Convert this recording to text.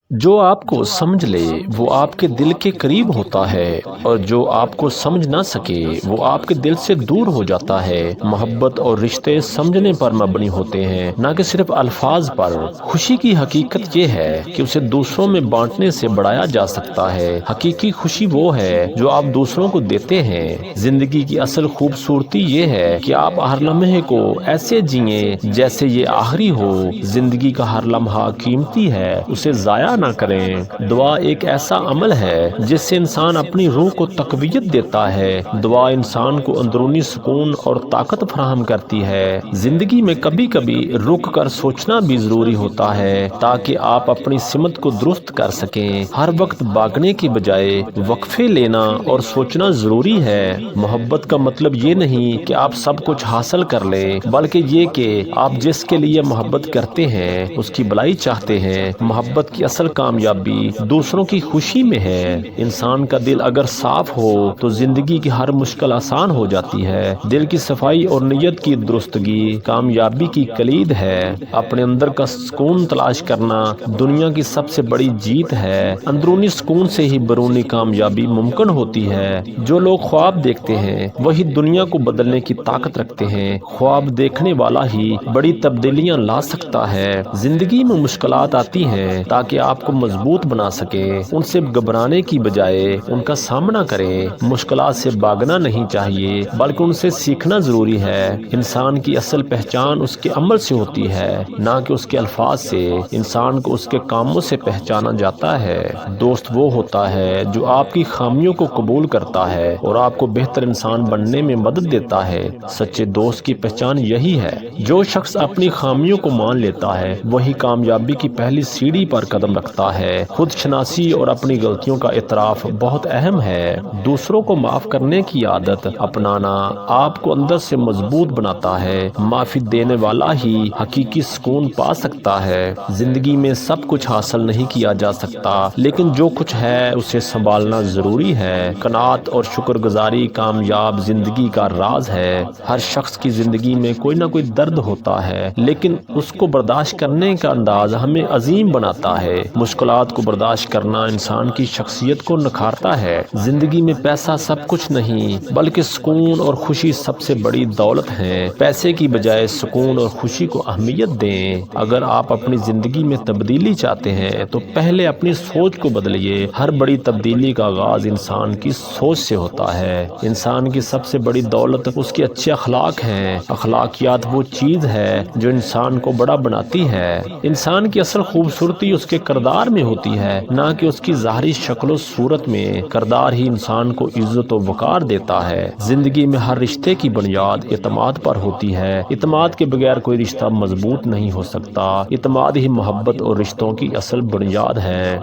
جو آپ کو سمجھ لے وہ آپ کے دل کے قریب ہوتا ہے، اور جو آپ کو سمجھ نہ سکے وہ آپ کے دل سے دور ہو جاتا ہے۔ محبت اور رشتے سمجھنے پر مبنی ہوتے ہیں، نہ کہ صرف الفاظ پر۔ خوشی کی حقیقت یہ ہے کہ اسے دوسروں میں بانٹنے سے بڑھایا جا سکتا ہے۔ حقیقی خوشی وہ ہے جو آپ دوسروں کو دیتے ہیں۔ زندگی کی اصل خوبصورتی یہ ہے کہ آپ ہر لمحے کو ایسے جئیں جیسے یہ آخری ہو۔ زندگی کا ہر لمحہ قیمتی ہے، اسے ضائع نہ کریں۔ دعا ایک ایسا عمل ہے جس سے انسان اپنی روح کو تقویت دیتا ہے۔ دعا انسان کو اندرونی سکون اور طاقت فراہم کرتی ہے۔ زندگی میں کبھی کبھی رک کر سوچنا بھی ضروری ہوتا ہے تاکہ آپ اپنی سمت کو درست کر سکیں۔ ہر وقت بھاگنے کی بجائے وقفے لینا اور سوچنا ضروری ہے۔ محبت کا مطلب یہ نہیں کہ آپ سب کچھ حاصل کر لیں، بلکہ یہ کہ آپ جس کے لیے محبت کرتے ہیں اس کی بھلائی چاہتے ہیں۔ محبت کی اصل کامیابی دوسروں کی خوشی میں ہے۔ انسان کا دل اگر صاف ہو تو زندگی کی ہر مشکل آسان ہو جاتی ہے۔ دل کی صفائی اور نیت کی درستگی کامیابی کی کلید ہے۔ اپنے اندر کا سکون تلاش کرنا دنیا کی سب سے بڑی جیت ہے۔ اندرونی سکون سے ہی بیرونی کامیابی ممکن ہوتی ہے۔ جو لوگ خواب دیکھتے ہیں وہی دنیا کو بدلنے کی طاقت رکھتے ہیں۔ خواب دیکھنے والا ہی بڑی تبدیلیاں لا سکتا ہے۔ زندگی میں مشکلات آتی ہیں تاکہ آپ کو مضبوط بنا سکیں۔ ان سے گھبرانے کی بجائے ان کا سامنا کریں۔ مشکلات سے بھاگنا نہیں چاہیے بلکہ ان سے سیکھنا ضروری ہے۔ انسان کی اصل پہچان اس کے عمل سے ہوتی ہے، نہ کہ اس کے الفاظ سے۔ انسان کو اس کے کاموں سے پہچانا جاتا ہے۔ دوست وہ ہوتا ہے جو آپ کی خامیوں کو قبول کرتا ہے اور آپ کو بہتر انسان بننے میں مدد دیتا ہے۔ سچے دوست کی پہچان یہی ہے۔ جو شخص اپنی خامیوں کو مان لیتا ہے وہی کامیابی کی پہلی سیڑھی پر قدم رکھتا ہے۔ خود شناسی اور اپنی غلطیوں کا اعتراف بہت اہم ہے۔ دوسروں کو معاف کرنے کی عادت اپنانا آپ کو اندر سے مضبوط بناتا ہے۔ معافی دینے والا ہی حقیقی سکون پا سکتا ہے۔ زندگی میں سب کچھ حاصل نہیں کیا جا سکتا، لیکن جو کچھ ہے اسے سنبھالنا ضروری ہے۔ قناعت اور شکر گزاری کامیاب زندگی کا راز ہے۔ ہر شخص کی زندگی میں کوئی نہ کوئی درد ہوتا ہے، لیکن اس کو برداشت کرنے کا انداز ہمیں عظیم بناتا ہے۔ مشکلات کو برداشت کرنا انسان کی شخصیت کو نکھارتا ہے۔ زندگی میں پیسہ سب کچھ نہیں بلکہ سکون اور خوشی سب سے بڑی دولت ہے۔ پیسے کی بجائے سکون اور خوشی کو اہمیت دیں۔ اگر آپ اپنی زندگی میں تبدیلی چاہتے ہیں تو پہلے اپنی سوچ کو بدلیے۔ ہر بڑی تبدیلی کا آغاز انسان کی سوچ سے ہوتا ہے۔ انسان کی سب سے بڑی دولت اس کے اچھے اخلاق ہیں۔ اخلاقیات وہ چیز ہے جو انسان کو بڑا بناتی ہے۔ انسان کی اصل خوبصورتی اس کے کردار میں ہوتی ہے، نہ کہ اس کی ظاہری شکل و صورت میں۔ کردار ہی انسان کو عزت و وقار دیتا ہے۔ زندگی میں ہر رشتے کی بنیاد اعتماد پر ہوتی ہے۔ اعتماد کے بغیر کوئی رشتہ مضبوط نہیں ہو سکتا۔ اعتماد ہی محبت اور رشتوں کی اصل بنیاد ہے۔